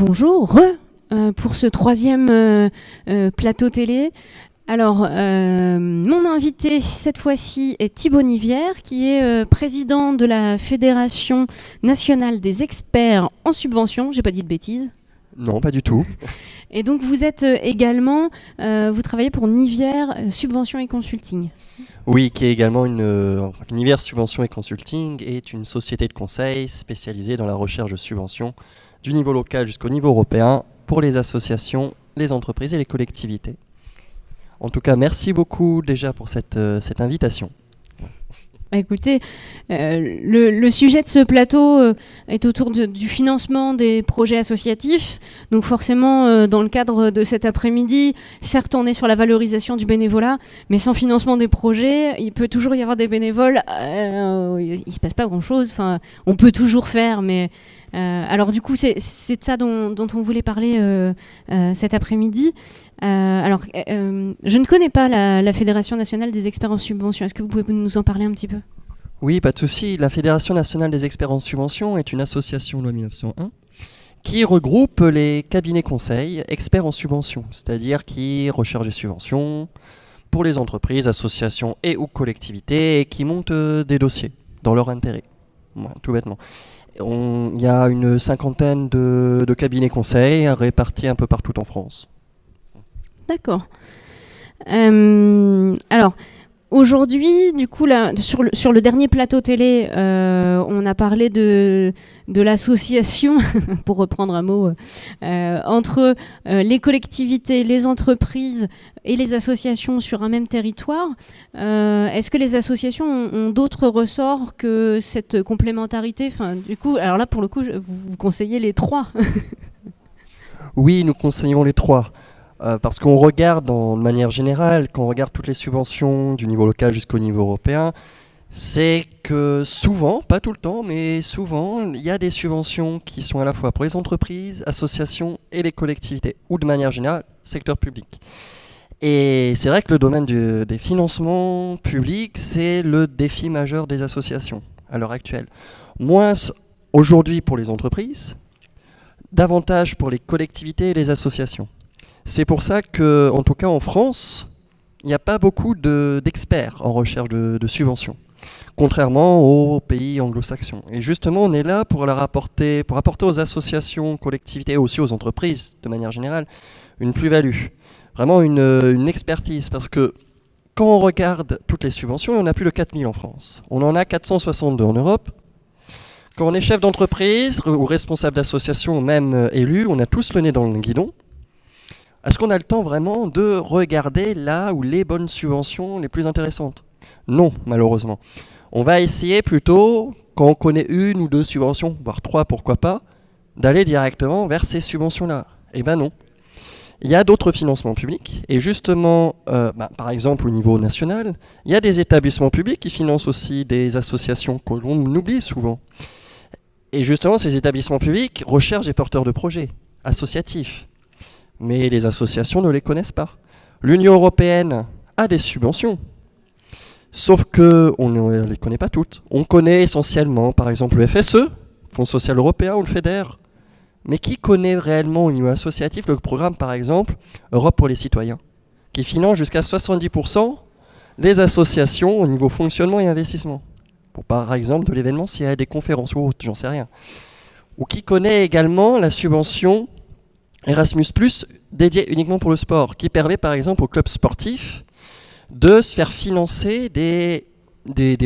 Bonjour, pour ce troisième plateau télé. Alors, mon invité cette fois-ci est Thibaut Nivière, qui est président de la Fédération nationale des experts en subvention. J'ai pas dit de bêtises? Non, pas du tout. Et donc, vous êtes également, vous travaillez pour Nivière Subvention et Consulting. Oui, qui est également Nivière Subvention et Consulting est une société de conseil spécialisée dans la recherche de subventions du niveau local jusqu'au niveau européen pour les associations, les entreprises et les collectivités. En tout cas, merci beaucoup déjà pour cette invitation. Écoutez, le sujet de ce plateau est autour du financement des projets associatifs. Donc forcément, dans le cadre de cet après-midi, certes on est sur la valorisation du bénévolat, mais sans financement des projets, il peut toujours y avoir des bénévoles. Il ne se passe pas grand-chose. Enfin, on peut toujours faire, mais... alors du coup, c'est de ça dont on voulait parler cet après-midi. Je ne connais pas la Fédération nationale des experts en subvention. Est-ce que vous pouvez nous en parler un petit peu ? Oui, pas de souci. La Fédération nationale des experts en subvention est une association loi 1901 qui regroupe les cabinets conseils experts en subvention, c'est-à-dire qui recherchent des subventions pour les entreprises, associations et ou collectivités et qui montent des dossiers dans leur intérêt, voilà, tout bêtement. Il y a une cinquantaine de cabinets conseils répartis un peu partout en France. D'accord. Alors, aujourd'hui, du coup, là, sur le dernier plateau télé, on a parlé de l'association, pour reprendre un mot, entre les collectivités, les entreprises et les associations sur un même territoire. Est-ce que les associations ont d'autres ressorts que cette complémentarité ? Enfin, du coup, alors là, pour le coup, vous conseillez les trois. Oui, nous conseillons les trois. Parce qu'on regarde de manière générale, quand on regarde toutes les subventions du niveau local jusqu'au niveau européen, c'est que souvent, pas tout le temps, mais souvent, il y a des subventions qui sont à la fois pour les entreprises, associations et les collectivités, ou de manière générale, secteur public. Et c'est vrai que le domaine des financements publics, c'est le défi majeur des associations à l'heure actuelle. Moins aujourd'hui pour les entreprises, davantage pour les collectivités et les associations. C'est pour ça qu'en tout cas en France, il n'y a pas beaucoup d'experts en recherche de subventions, contrairement aux pays anglo-saxons. Et justement, on est là pour apporter aux associations, collectivités et aussi aux entreprises, de manière générale, une plus-value. Vraiment une expertise, parce que quand on regarde toutes les subventions, il y en a plus de 4000 en France. On en a 462 en Europe. Quand on est chef d'entreprise ou responsable d'association, même élu, on a tous le nez dans le guidon. Est-ce qu'on a le temps vraiment de regarder là où les bonnes subventions les plus intéressantes ? Non, malheureusement. On va essayer plutôt, quand on connaît une ou deux subventions, voire trois, pourquoi pas, d'aller directement vers ces subventions-là. Eh ben non. Il y a d'autres financements publics, et justement, par exemple au niveau national, il y a des établissements publics qui financent aussi des associations que l'on oublie souvent. Et justement, ces établissements publics recherchent des porteurs de projets associatifs. Mais les associations ne les connaissent pas. L'Union européenne a des subventions, sauf qu'on ne les connaît pas toutes. On connaît essentiellement, par exemple, le FSE, Fonds social européen, ou le FEDER. Mais qui connaît réellement au niveau associatif le programme, par exemple, Europe pour les citoyens, qui finance jusqu'à 70% les associations au niveau fonctionnement et investissement. Pour, par exemple, de l'événementiel, des conférences ou autres, j'en sais rien. Ou qui connaît également la subvention Erasmus+, dédié uniquement pour le sport, qui permet par exemple aux clubs sportifs de se faire financer des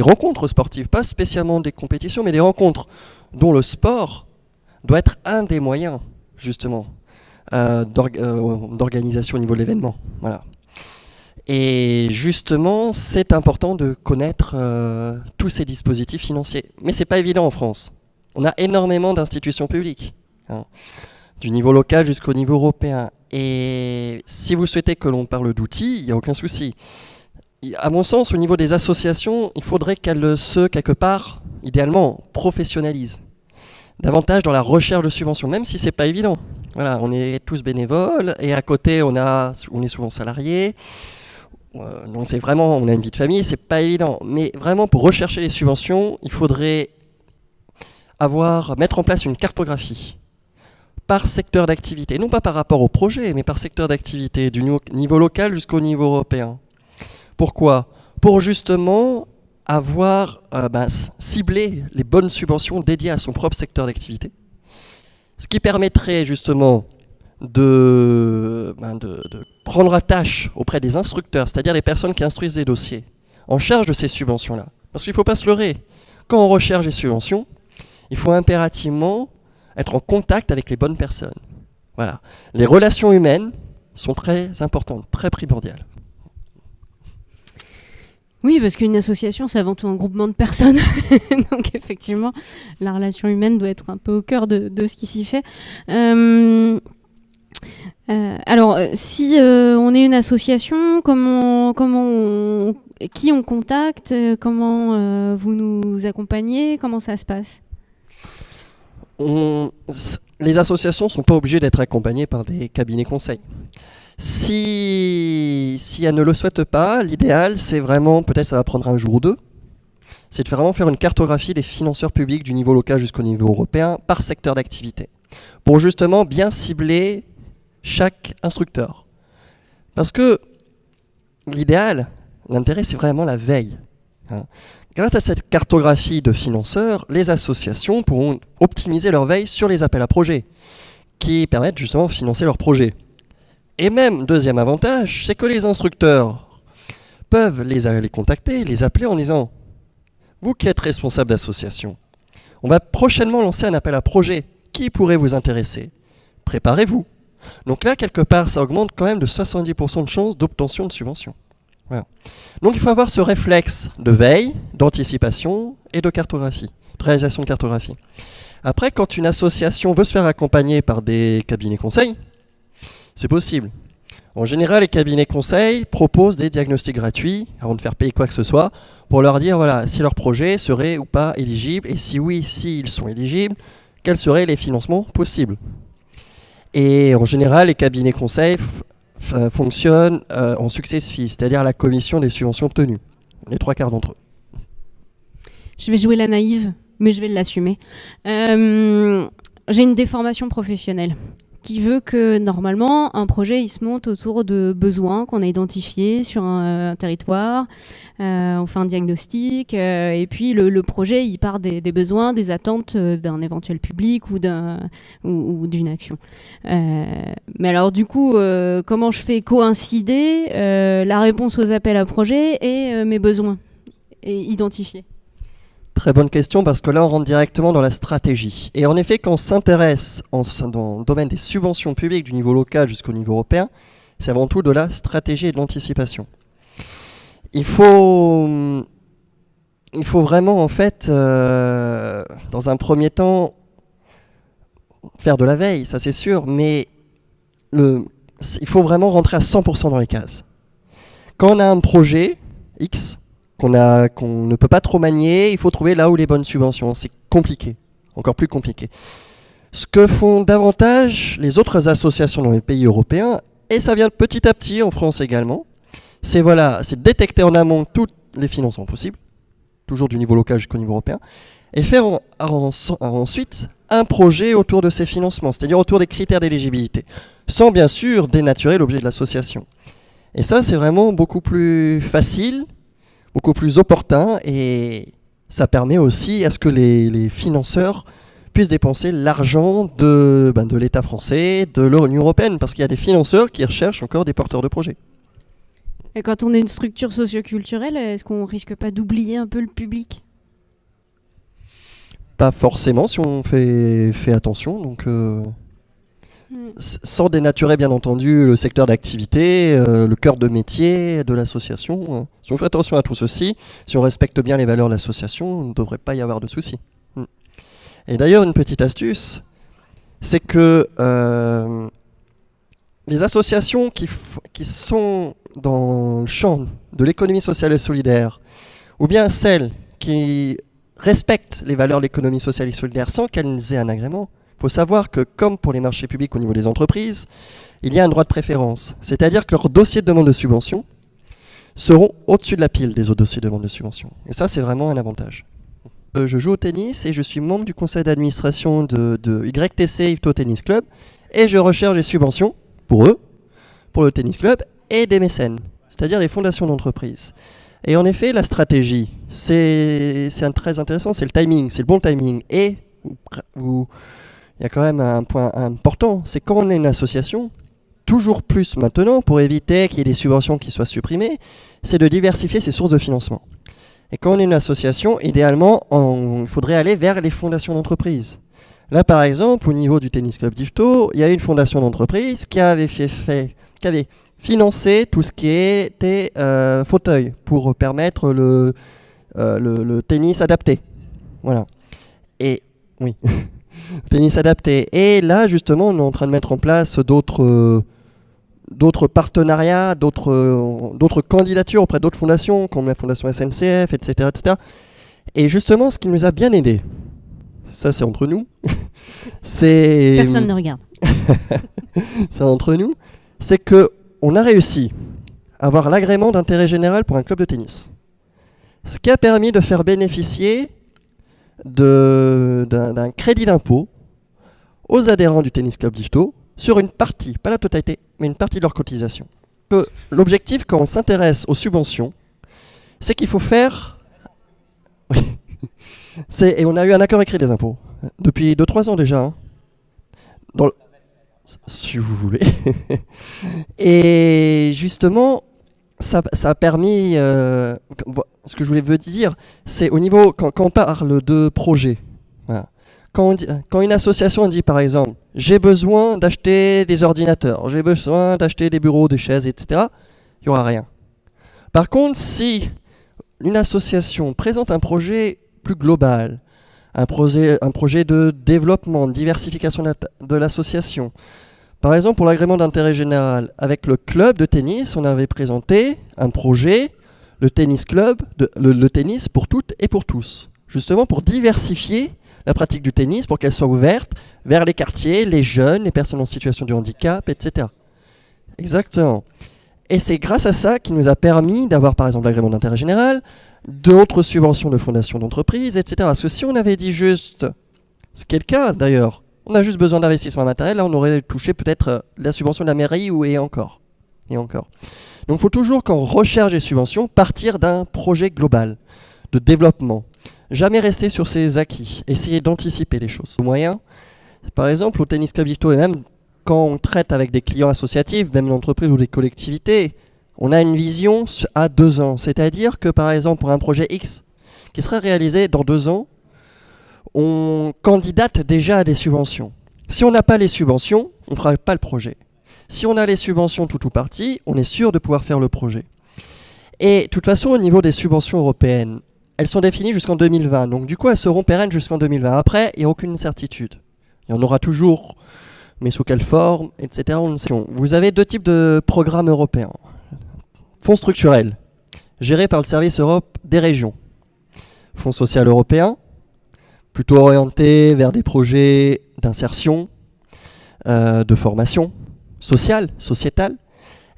rencontres sportives, pas spécialement des compétitions, mais des rencontres dont le sport doit être un des moyens, justement, d'organisation au niveau de l'événement. Voilà. Et justement, c'est important de connaître tous ces dispositifs financiers. Mais c'est pas évident en France. On a énormément d'institutions publiques, hein, du niveau local jusqu'au niveau européen. Et si vous souhaitez que l'on parle d'outils, il n'y a aucun souci. À mon sens, au niveau des associations, il faudrait qu'elles se, quelque part, idéalement, professionnalisent davantage dans la recherche de subventions, même si c'est pas évident. Voilà, on est tous bénévoles, et à côté, on est souvent salariés. Donc c'est vraiment, on a une vie de famille, c'est pas évident. Mais vraiment, pour rechercher les subventions, il faudrait mettre en place une cartographie par secteur d'activité, non pas par rapport au projet, mais par secteur d'activité, du niveau local jusqu'au niveau européen. Pourquoi? Pour justement avoir ciblé les bonnes subventions dédiées à son propre secteur d'activité, ce qui permettrait justement de prendre attache auprès des instructeurs, c'est-à-dire les personnes qui instruisent des dossiers, en charge de ces subventions-là. Parce qu'il ne faut pas se leurrer. Quand on recherche des subventions, il faut impérativement être en contact avec les bonnes personnes. Voilà. Les relations humaines sont très importantes, très primordiales. Oui, parce qu'une association, c'est avant tout un groupement de personnes. Donc effectivement, la relation humaine doit être un peu au cœur de ce qui s'y fait. Alors, si on est une association, qui on contacte, comment vous nous accompagnez, comment ça se passe? Les associations ne sont pas obligées d'être accompagnées par des cabinets conseils. Si elles ne le souhaitent pas, l'idéal, c'est vraiment, peut-être ça va prendre un jour ou deux, c'est de vraiment faire une cartographie des financeurs publics du niveau local jusqu'au niveau européen par secteur d'activité, pour justement bien cibler chaque instructeur. Parce que l'idéal, l'intérêt, c'est vraiment la veille. Grâce à cette cartographie de financeurs, les associations pourront optimiser leur veille sur les appels à projets, qui permettent justement de financer leurs projets. Et même, deuxième avantage, c'est que les instructeurs peuvent les contacter, les appeler en disant « Vous qui êtes responsable d'association, on va prochainement lancer un appel à projet qui pourrait vous intéresser. Préparez-vous. » Donc là, quelque part, ça augmente quand même de 70% de chances d'obtention de subvention. Voilà. Donc il faut avoir ce réflexe de veille, d'anticipation et de cartographie, de réalisation de cartographie. Après, quand une association veut se faire accompagner par des cabinets conseils, c'est possible. En général, les cabinets conseils proposent des diagnostics gratuits, avant de faire payer quoi que ce soit, pour leur dire voilà, si leur projet serait ou pas éligible, et si oui, s'ils sont éligibles, quels seraient les financements possibles. Et en général, les cabinets conseils fonctionnent en success fee, c'est-à-dire la commission des subventions obtenues, les 3/4 d'entre eux. Je vais jouer la naïve, mais je vais l'assumer. J'ai une déformation professionnelle qui veut que normalement un projet il se monte autour de besoins qu'on a identifiés sur un territoire, on fait un diagnostic et puis le projet il part des besoins, des attentes d'un éventuel public ou d'une action. Mais alors du coup comment je fais coïncider la réponse aux appels à projets et mes besoins et identifier? Très bonne question, parce que là, on rentre directement dans la stratégie. Et en effet, quand on s'intéresse dans le domaine des subventions publiques du niveau local jusqu'au niveau européen, c'est avant tout de la stratégie et de l'anticipation. Il faut vraiment, en fait, dans un premier temps, faire de la veille, ça c'est sûr, mais il faut vraiment rentrer à 100% dans les cases. Quand on a un projet X, qu'on ne peut pas trop manier, il faut trouver là où les bonnes subventions. C'est compliqué, encore plus compliqué. Ce que font davantage les autres associations dans les pays européens, et ça vient petit à petit en France également, c'est détecter en amont tous les financements possibles, toujours du niveau local jusqu'au niveau européen, et faire ensuite un projet autour de ces financements, c'est-à-dire autour des critères d'éligibilité, sans bien sûr dénaturer l'objet de l'association. Et ça, c'est vraiment beaucoup plus facile, beaucoup plus opportun, et ça permet aussi à ce que les financeurs puissent dépenser l'argent de l'État français, de l'Union européenne, parce qu'il y a des financeurs qui recherchent encore des porteurs de projets. Et quand on est une structure socioculturelle, est-ce qu'on risque pas d'oublier un peu le public? Pas forcément si on fait attention, donc sans dénaturer bien entendu le secteur d'activité, le cœur de métier de l'association. Si on fait attention à tout ceci, si on respecte bien les valeurs de l'association, il ne devrait pas y avoir de soucis. Et d'ailleurs, une petite astuce, c'est que les associations qui sont dans le champ de l'économie sociale et solidaire, ou bien celles qui respectent les valeurs de l'économie sociale et solidaire sans qu'elles aient un agrément, il faut savoir que, comme pour les marchés publics au niveau des entreprises, il y a un droit de préférence. C'est-à-dire que leurs dossiers de demande de subvention seront au-dessus de la pile des autres dossiers de demande de subvention. Et ça, c'est vraiment un avantage. Je joue au tennis et je suis membre du conseil d'administration de YTC Yvetot Tennis Club et je recherche des subventions pour eux, pour le tennis club, et des mécènes, c'est-à-dire les fondations d'entreprise. Et en effet, la stratégie, c'est très intéressant, c'est le timing, c'est le bon timing. Et il y a quand même un point important, c'est quand on est une association, toujours plus maintenant, pour éviter qu'il y ait des subventions qui soient supprimées, c'est de diversifier ses sources de financement. Et quand on est une association, idéalement, il faudrait aller vers les fondations d'entreprise. Là, par exemple, au niveau du tennis club d'Yvetot, il y a une fondation d'entreprise qui avait financé tout ce qui était fauteuil pour permettre le tennis adapté. Voilà. Et oui, tennis adapté. Et là, justement, on est en train de mettre en place d'autres partenariats, d'autres candidatures auprès d'autres fondations, comme la fondation SNCF, etc., etc. Et justement, ce qui nous a bien aidé, ça c'est entre nous, c'est... Personne ne regarde. C'est entre nous, c'est qu'on a réussi à avoir l'agrément d'intérêt général pour un club de tennis. Ce qui a permis de faire bénéficier d'un crédit d'impôt aux adhérents du tennis club d'Yvetot sur une partie, pas la totalité, mais une partie de leur cotisation. L'objectif, quand on s'intéresse aux subventions, c'est qu'il faut faire... Et on a eu un accord écrit des impôts, depuis 2-3 ans déjà. Hein. Si vous voulez. Et justement, ça a permis... ce que je voulais vous dire, c'est au niveau... Quand on parle de projet, voilà. Quand une association dit par exemple « j'ai besoin d'acheter des ordinateurs, j'ai besoin d'acheter des bureaux, des chaises, etc. », il n'y aura rien. Par contre, si une association présente un projet plus global, un projet de développement, de diversification de l'association, par exemple pour l'agrément d'intérêt général, avec le club de tennis, on avait présenté un projet, le tennis club, le tennis pour toutes et pour tous, justement pour diversifier la pratique du tennis pour qu'elle soit ouverte vers les quartiers, les jeunes, les personnes en situation de handicap, etc. Exactement. Et c'est grâce à ça qui nous a permis d'avoir par exemple l'agrément d'intérêt général, d'autres subventions de fondations d'entreprises, etc. Parce que si on avait dit juste, ce qui est le cas d'ailleurs, on a juste besoin d'investissement matériel, là on aurait touché peut-être la subvention de la mairie et encore. Et encore. Donc il faut toujours, quand on recherche des subventions, partir d'un projet global de développement. Jamais rester sur ses acquis, essayer d'anticiper les choses. Moyen, par exemple, au tennis club d'Yvetot, et même quand on traite avec des clients associatifs, même l'entreprise ou des collectivités, on a une vision à 2 ans. C'est-à-dire que, par exemple, pour un projet X qui sera réalisé dans 2 ans, on candidate déjà à des subventions. Si on n'a pas les subventions, on ne fera pas le projet. Si on a les subventions tout ou partie, on est sûr de pouvoir faire le projet. Et de toute façon, au niveau des subventions européennes, elles sont définies jusqu'en 2020. Donc du coup, elles seront pérennes jusqu'en 2020. Après, il n'y a aucune certitude. Il y en aura toujours, mais sous quelle forme, etc. On ne sait pas. Vous avez 2 types de programmes européens. Fonds structurels, gérés par le service Europe des régions. Fonds social européen, plutôt orienté vers des projets d'insertion, de formation sociale, sociétale.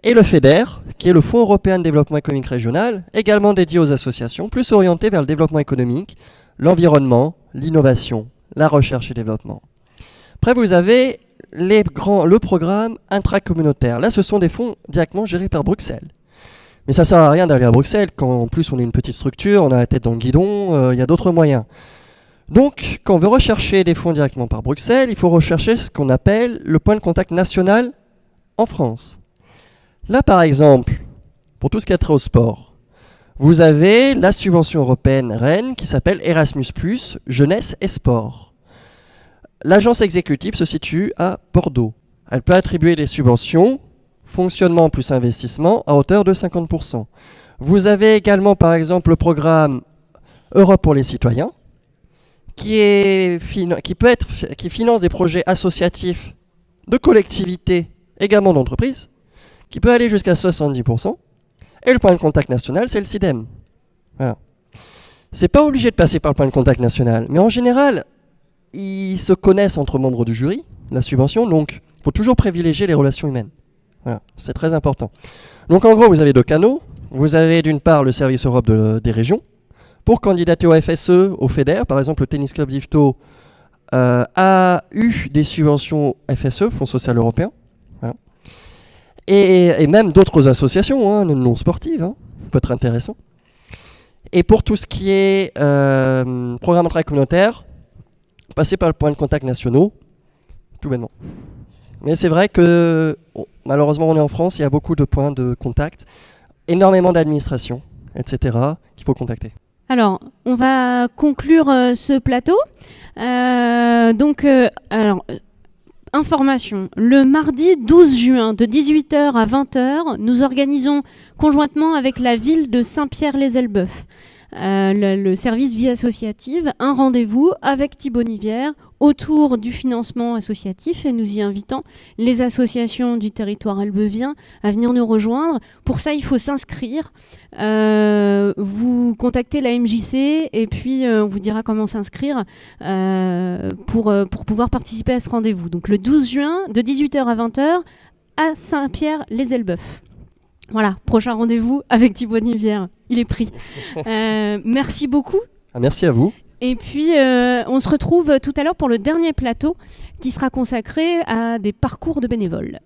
Et le FEDER, qui est le Fonds européen de développement économique régional, également dédié aux associations, plus orienté vers le développement économique, l'environnement, l'innovation, la recherche et développement. Après, vous avez le programme intracommunautaire. Là, ce sont des fonds directement gérés par Bruxelles. Mais ça ne sert à rien d'aller à Bruxelles, quand en plus on est une petite structure, on a la tête dans le guidon, il y a d'autres moyens. Donc, quand on veut rechercher des fonds directement par Bruxelles, il faut rechercher ce qu'on appelle le point de contact national en France. Là, par exemple, pour tout ce qui a trait au sport, vous avez la subvention européenne Rennes qui s'appelle Erasmus+, Jeunesse et Sport. L'agence exécutive se situe à Bordeaux. Elle peut attribuer des subventions, fonctionnement plus investissement, à hauteur de 50%. Vous avez également, par exemple, le programme Europe pour les citoyens, qui finance des projets associatifs de collectivités, également d'entreprises, qui peut aller jusqu'à 70%. Et le point de contact national, c'est le CIDEM. Voilà. C'est pas obligé de passer par le point de contact national, mais en général, ils se connaissent entre membres du jury, la subvention, donc il faut toujours privilégier les relations humaines. Voilà, c'est très important. Donc en gros, vous avez 2 canaux. Vous avez d'une part le service Europe des régions, pour candidater au FSE, au FEDER. Par exemple, le Tennis Club d'Yvetot a eu des subventions FSE, Fonds social européen. Voilà. Et même d'autres associations non sportives, peut être intéressant. Et pour tout ce qui est programme de travail communautaire, passez par le point de contact nationaux, tout bêtement. Mais c'est vrai que malheureusement on est en France, il y a beaucoup de points de contact, énormément d'administration, etc. qu'il faut contacter. Alors, on va conclure ce plateau. Information. Le mardi 12 juin de 18h à 20h, nous organisons conjointement avec la ville de Saint-Pierre-les-Elbeuf, le service vie associative, un rendez-vous avec Thibaut Nivière autour du financement associatif, et nous y invitons les associations du territoire elbeuvien à venir nous rejoindre. Pour ça, il faut s'inscrire. Vous contactez la MJC et puis on vous dira comment s'inscrire pour pouvoir participer à ce rendez-vous. Donc le 12 juin, de 18h à 20h, à Saint-Pierre-les-Elbeuf. Voilà, prochain rendez-vous avec Thibaut Nivière. Il est pris. Merci beaucoup. Merci à vous. Et puis, on se retrouve tout à l'heure pour le dernier plateau qui sera consacré à des parcours de bénévoles.